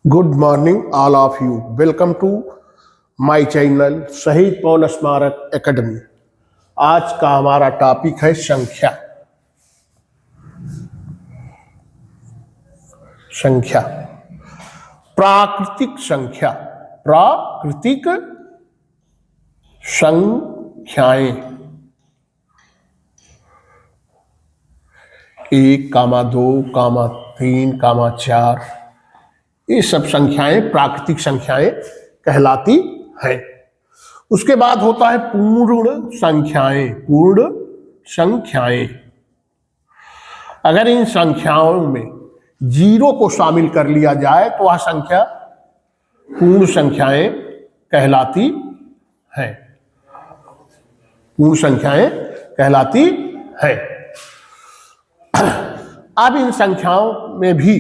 Good morning all of you. Welcome to my channel Shaheed Pawan स्मारक academy. आज का हमारा टॉपिक है संख्या। संख्या, प्राकृतिक संख्या, प्राकृतिक संख्याएं। 1, 2, 3, 4, ये सब संख्याएं प्राकृतिक संख्याएं कहलाती हैं। उसके बाद होता है पूर्ण संख्याएं। पूर्ण संख्याएं, अगर इन संख्याओं में 0 को शामिल कर लिया जाए तो वह संख्या पूर्ण संख्याएं कहलाती हैं। पूर्ण संख्याएं कहलाती हैं। अब इन संख्याओं में भी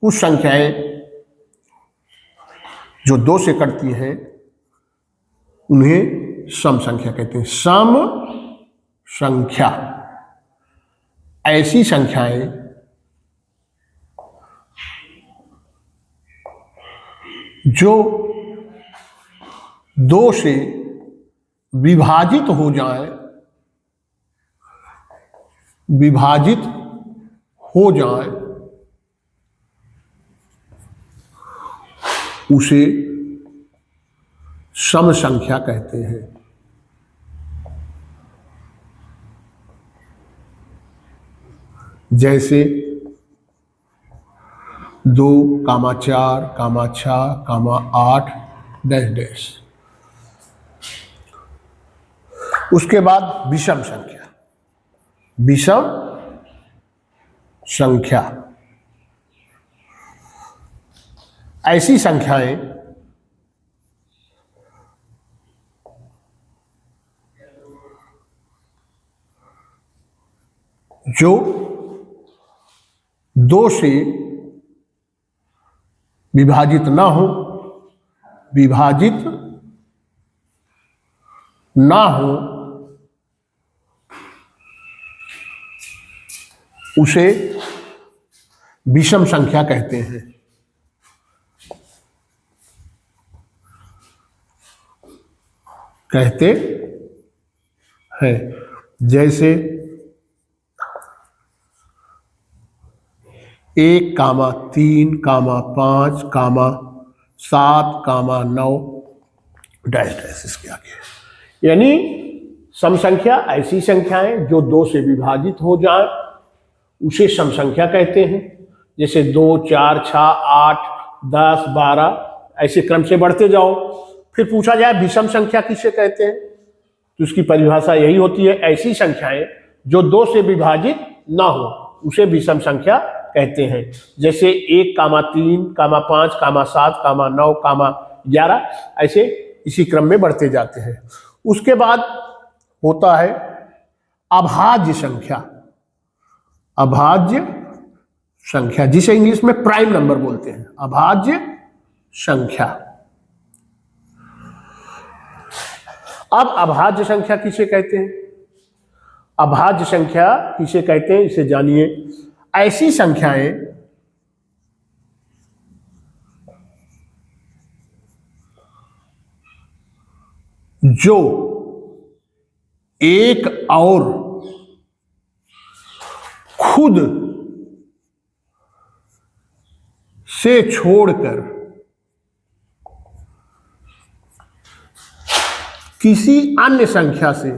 कुछ संख्याएं जो 2 से कटती हैं उन्हें सम संख्या कहते हैं। सम संख्या ऐसी संख्याएं जो 2 से विभाजित हो जाए, उसे सम संख्या कहते हैं। जैसे 2, 4, 6, 8 डैश डैश। उसके बाद विषम संख्या। विषम संख्या ऐसी संख्याएं जो 2 से विभाजित ना हो, उसे विषम संख्या कहते हैं। जैसे 1, 3, 5, 7, 9 डैश डैश इसके आगे। यानी सम संख्या ऐसी संख्याएं जो 2 से विभाजित हो जाए उसे सम संख्या कहते हैं। जैसे 2, 4, 6, 8, 10, 12 ऐसे क्रम से बढ़ते जाओ। फिर पूछा जाए विषम संख्या किसे कहते हैं, तो उसकी परिभाषा यही होती है, ऐसी संख्याएं जो 2 से विभाजित ना हो उसे विषम संख्या कहते हैं। जैसे 1, 3, 5, 7, 9, 11 ऐसे इसी क्रम में बढ़ते जाते हैं। उसके बाद होता है अभाज्य संख्या। अभाज्य संख्या जिसे इंग्लिश में प्राइम नंबर बोलते हैं। अभाज्य संख्या। अब अभाज्य संख्या किसे कहते हैं? अभाज्य संख्या किसे कहते हैं इसे जानिए। ऐसी संख्याएं जो एक और खुद से छोड़कर किसी अन्य संख्या से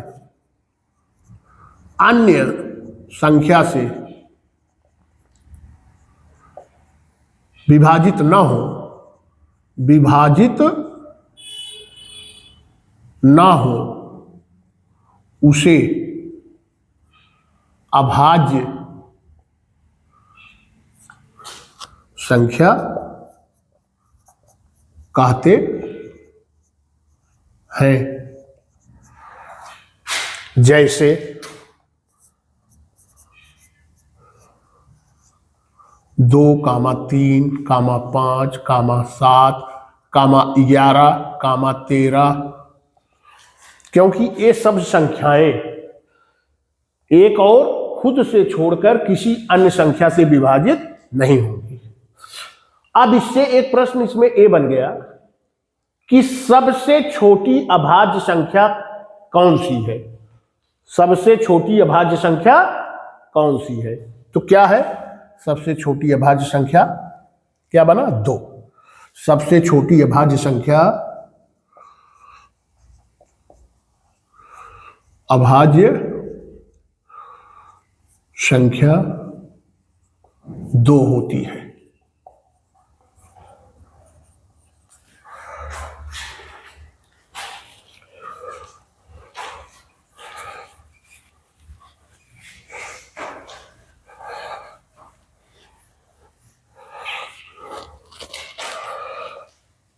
विभाजित ना हो उसे अभाज्य संख्या कहते हैं। जैसे 2, 3, 5, 7, 11, 13, क्योंकि ये सब संख्याएं एक और खुद से छोड़कर किसी अन्य संख्या से विभाजित नहीं होंगी। अब इससे एक प्रश्न इसमें ए बन गया कि सबसे छोटी अभाज्य संख्या कौन सी है। सबसे छोटी अभाज्य संख्या कौन सी है? तो क्या है सबसे छोटी अभाज्य संख्या? क्या बना? 2। सबसे छोटी अभाज्य संख्या, अभाज्य संख्या 2 होती है।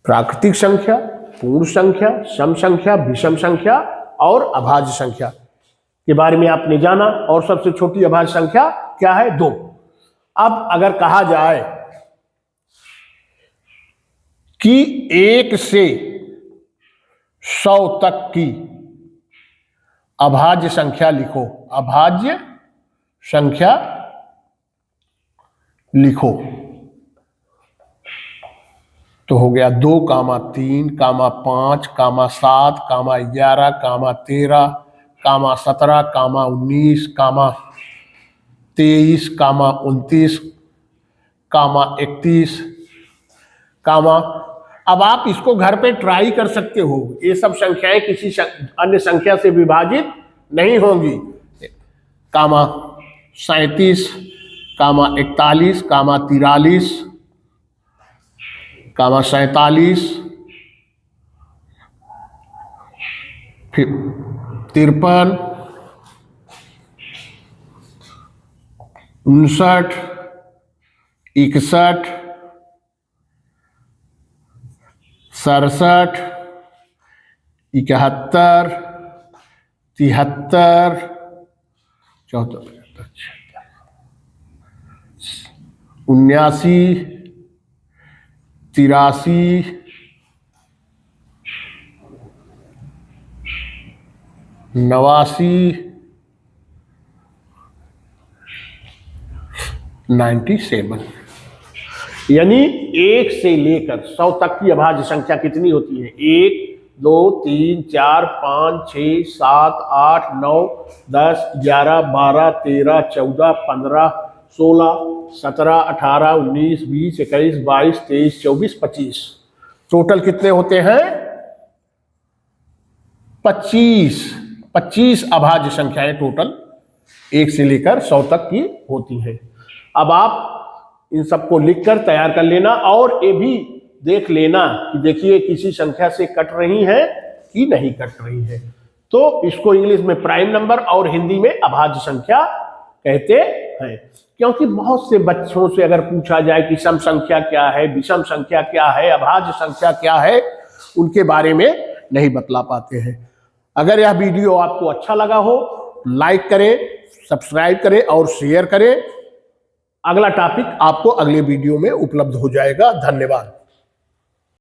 प्राकृतिक संख्या, पूर्ण संख्या, सम संख्या, विषम संख्या और अभाज्य संख्या के बारे में आपने जाना। और सबसे छोटी अभाज्य संख्या क्या है? 2। अब अगर कहा जाए कि 1 से 100 तक की अभाज्य संख्या लिखो, अभाज्य संख्या लिखो, तो हो गया 2, 3, 5, 7, 11, 13, 17, 19, 23, 29, 31, अब आप इसको घर पे ट्राई कर सकते हो। ये सब संख्याएं किसी अन्य संख्या से विभाजित नहीं होंगी। 37, 41, 43, 47, फिर 53, 59, 61, 67, 71, 73, 74, 79, 83, 89, 97। यानी 1 से लेकर 100 तक की अभाज्य संख्या कितनी होती है? 1, 2, 3, 4, 5, 6, 7, 8, 9, 10, 11, 12, 13, 14, 15, 16, 17, 18, 19, 20, 21, 22, 23, 24, 25। टोटल कितने होते हैं? 25 अभाज्य संख्याएं टोटल 1 से लेकर 100 तक की होती हैं। अब आप इन सबको लिखकर तैयार कर लेना और ये भी देख लेना कि देखिए किसी संख्या से कट रही है कि नहीं कट रही है। तो इसको इंग्लिश में प्राइम नंबर और हिंदी में अभाज्य संख्या कहते हैं। क्योंकि बहुत से बच्चों से अगर पूछा जाए कि सम संख्या क्या है, विषम संख्या क्या है, अभाज्य संख्या क्या है, उनके बारे में नहीं बतला पाते हैं। अगर यह वीडियो आपको अच्छा लगा हो, लाइक करें, सब्सक्राइब करें और शेयर करें। अगला टॉपिक आपको अगले वीडियो में उपलब्ध हो जाएगा। धन्यवाद।